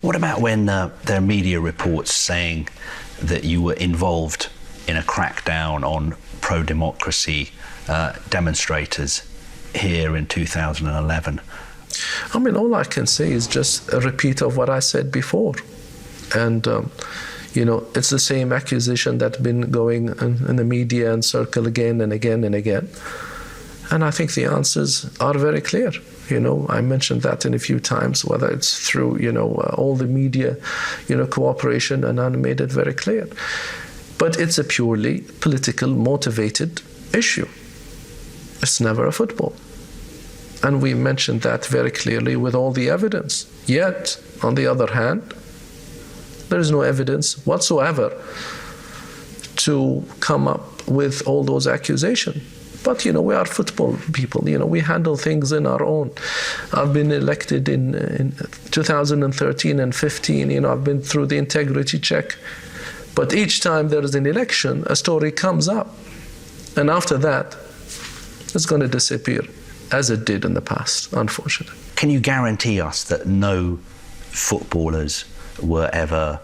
What about when there are media reports saying that you were involved in a crackdown on pro-democracy demonstrators here in 2011? I mean, all I can say is just a repeat of what I said before. And, you know, it's the same accusation that's been going in the media and circle again and again and again. And I think the answers are very clear. You know, I mentioned that in a few times, whether it's through, you know, all the media, you know, cooperation, and I made it very clear. But it's a purely political motivated issue. It's never a football. And we mentioned that very clearly with all the evidence. Yet, on the other hand, there is no evidence whatsoever to come up with all those accusations. But, you know, we are football people. You know, we handle things in our own. I've been elected in 2013 and 15. You know, I've been through the integrity check. But each time there is an election, a story comes up. And after that, it's going to disappear, as it did in the past, unfortunately. Can you guarantee us that no footballers were ever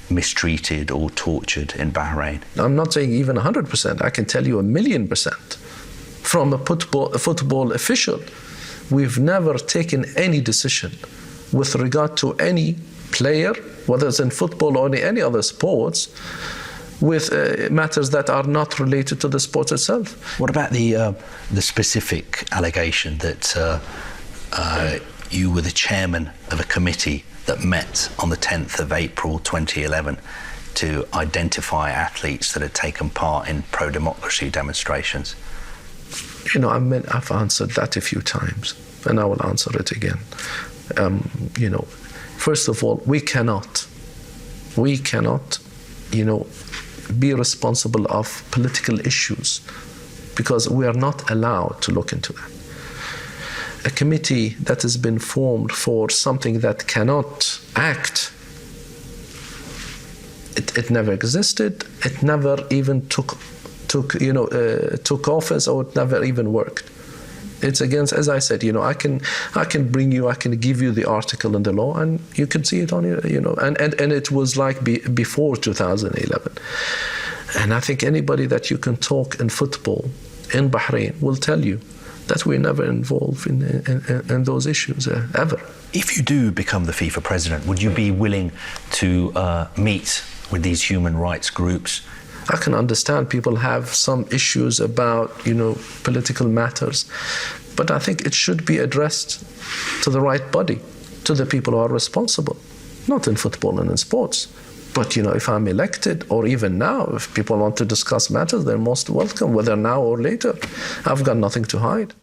mistreated or tortured in Bahrain? I'm not saying even 100%. I can tell you 1,000,000%. From a football official, we've never taken any decision with regard to any player, whether it's in football or any other sports, with matters that are not related to the sport itself. What about the specific allegation that you were the chairman of a committee that met on the 10th of April 2011 to identify athletes that had taken part in pro-democracy demonstrations? You know, I've answered that a few times, and I will answer it again. You know, first of all, we cannot, you know, be responsible of political issues because we are not allowed to look into that. A committee that has been formed for something that cannot act, it never existed. It never even took office, or it never even worked. It's against, as I said, you know, I can give you the article in the law, and you can see it on your, you know, and it was like before 2011. And I think anybody that you can talk in football in Bahrain will tell you that we're never involved in those issues ever. If you do become the FIFA president, would you be willing to meet with these human rights groups? I can understand people have some issues about, you know, political matters, but I think it should be addressed to the right body, to the people who are responsible, not in football and in sports. But, you know, if I'm elected, or even now, if people want to discuss matters, they're most welcome, whether now or later. I've got nothing to hide.